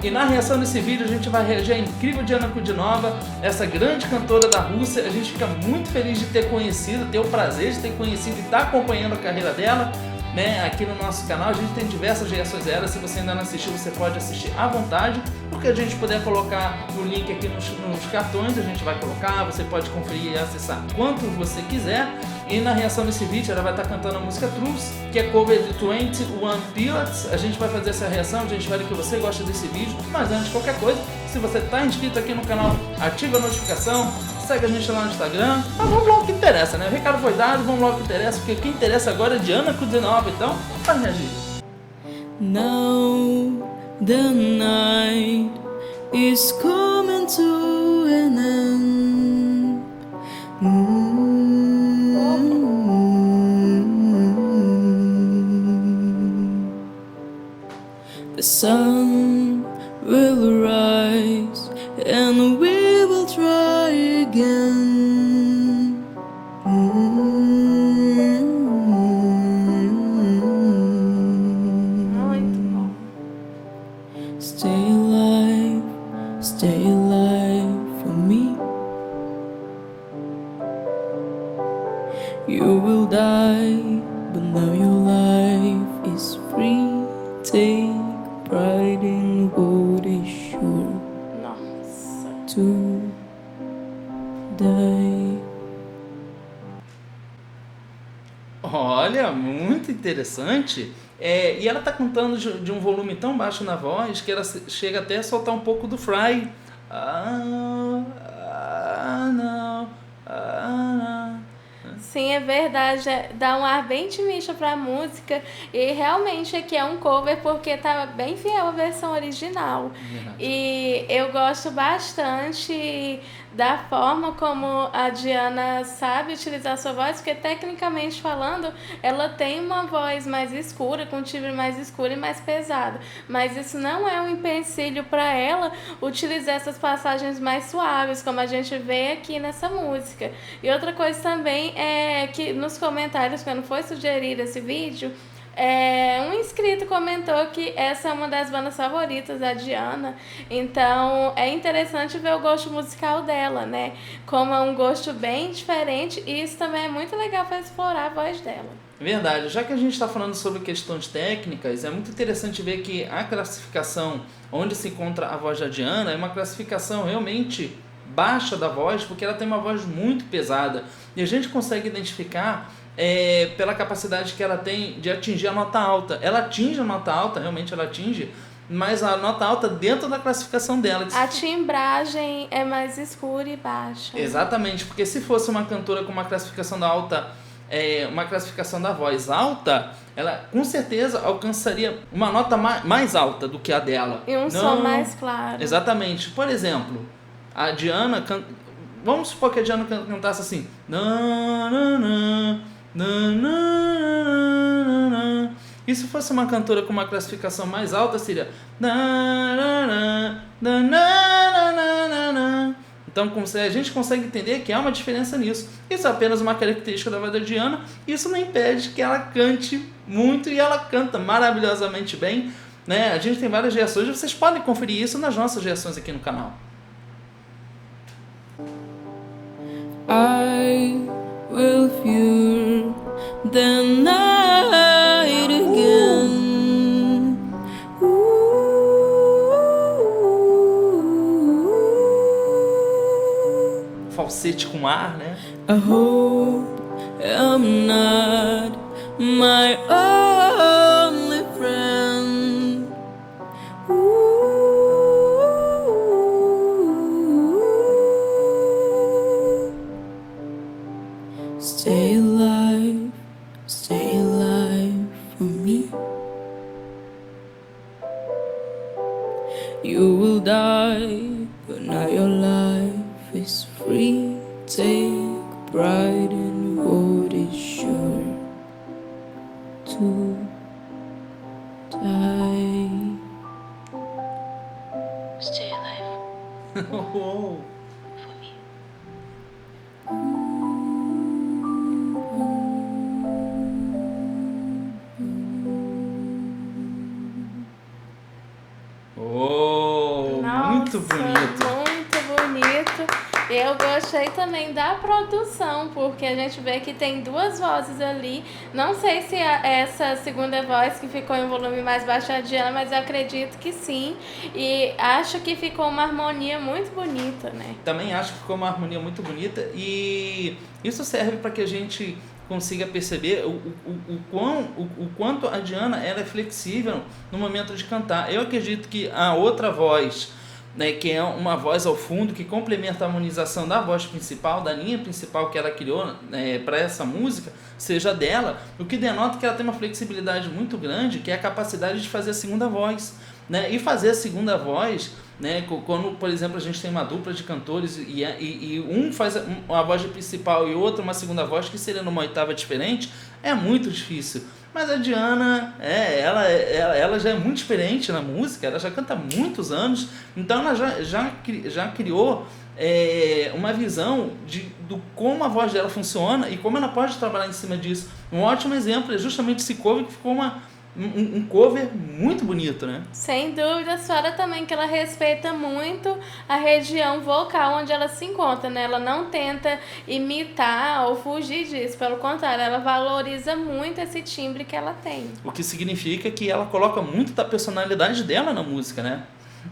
E na reação desse vídeo a gente vai reagir à incrível Diana Kudinova, essa grande cantora da Rússia. A gente fica muito feliz de ter conhecido, ter o prazer de ter conhecido e estar acompanhando a carreira dela, né, aqui no nosso canal. A gente tem diversas reações a ela. Se você ainda não assistiu, você pode assistir à vontade. O que a gente puder colocar o link aqui nos cartões, a gente vai colocar. Você pode conferir e acessar quanto você quiser. E na reação desse vídeo ela vai estar cantando a música Truth, que é cover de 21 Pilots. A gente vai fazer essa reação, a gente espera que você goste desse vídeo. Mas antes de qualquer coisa, se você está inscrito aqui no canal, ativa a notificação, segue a gente lá no Instagram. Mas vamos lá o que interessa, né? O recado foi dado, vamos lá o que interessa, porque o que interessa agora é Diana Kudinova. Então, vai reagir. Now the night is coming to an end. The sun will rise and we will try again. Muito bom. Stay alive for me. You will die, but now your life is free. Take pride in what is sure Nossa. to die. Olha, muito interessante. E ela tá cantando de um volume tão baixo na voz que ela chega até a soltar um pouco do Fry. Não. Sim, é verdade, dá um ar bem intimista pra música e realmente aqui é um cover porque tá bem fiel à versão original. Verdade. E eu gosto bastante da forma como a Diana sabe utilizar sua voz, porque tecnicamente falando, ela tem uma voz mais escura, com um timbre mais escuro e mais pesado, mas isso não é um empecilho para ela utilizar essas passagens mais suaves, como a gente vê aqui nessa música. E outra coisa também é que nos comentários, quando foi sugerido esse vídeo, um inscrito comentou que essa é uma das bandas favoritas da Diana, então é interessante ver o gosto musical dela, né? Como é um gosto bem diferente, e isso também é muito legal para explorar a voz dela. Verdade, já que a gente está falando sobre questões técnicas, é muito interessante ver que a classificação onde se encontra a voz da Diana é uma classificação realmente baixa da voz, porque ela tem uma voz muito pesada, e a gente consegue identificar pela capacidade que ela tem de atingir a nota alta. Ela atinge a nota alta, realmente ela atinge, mas a nota alta dentro da classificação dela. A timbragem é mais escura e baixa. Exatamente, porque se fosse uma cantora com uma classificação da alta, uma classificação da voz alta, ela com certeza alcançaria uma nota mais alta do que a dela. E um som mais claro. Exatamente. Por exemplo, a Diana vamos supor que a Diana cantasse assim. E se fosse uma cantora com uma classificação mais alta, seria. Então a gente consegue entender que há uma diferença nisso. Isso é apenas uma característica da voz da Diana. Isso não impede que ela cante muito, e ela canta maravilhosamente bem, né? A gente tem várias reações, vocês podem conferir isso nas nossas reações aqui no canal. I will fear the night again. Falsete com ar, né? I hope I'm not my only friend. Stay alive for me. You will die, but now your life is free. Take pride in what is sure to die. Stay alive Uou. for me. muito bonito. Muito bonito. Eu gostei também da produção, porque a gente vê que tem duas vozes ali. Não sei se essa segunda voz que ficou em volume mais baixo é a Diana, mas eu acredito que sim. E acho que ficou uma harmonia muito bonita, né? Também acho que ficou uma harmonia muito bonita e isso serve para que a gente consiga perceber o quanto a Diana ela é flexível no momento de cantar. Eu acredito que a outra voz, né, que é uma voz ao fundo que complementa a harmonização da voz principal, da linha principal que ela criou, né, para essa música, seja dela, o que denota que ela tem uma flexibilidade muito grande, que é a capacidade de fazer a segunda voz, né, e fazer a segunda voz, né, quando, por exemplo, a gente tem uma dupla de cantores e um faz uma voz principal e outro uma segunda voz, que seria numa oitava diferente, é muito difícil. Mas a Diana, ela já é muito experiente na música, ela já canta há muitos anos, então ela já criou uma visão do como a voz dela funciona e como ela pode trabalhar em cima disso. Um ótimo exemplo é justamente esse cover, que ficou um cover muito bonito, né? Sem dúvida, fora também que ela respeita muito a região vocal onde ela se encontra, né? Ela não tenta imitar ou fugir disso, pelo contrário, ela valoriza muito esse timbre que ela tem. O que significa que ela coloca muito da personalidade dela na música, né?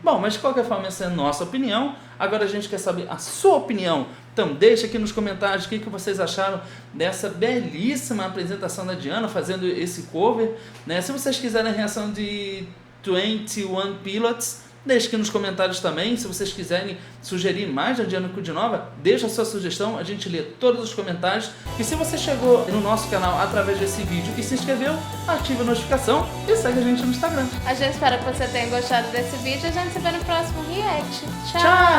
Bom, mas de qualquer forma, essa é a nossa opinião. Agora a gente quer saber a sua opinião. Então deixa aqui nos comentários o que vocês acharam dessa belíssima apresentação da Diana fazendo esse cover, né? Se vocês quiserem a reação de 21 Pilots, deixa aqui nos comentários também. Se vocês quiserem sugerir mais da Diana Kudinova, deixa a sua sugestão, a gente lê todos os comentários. E se você chegou no nosso canal através desse vídeo e se inscreveu, ative a notificação e segue a gente no Instagram. A gente espera que você tenha gostado desse vídeo e a gente se vê no próximo react. Tchau! Tchau!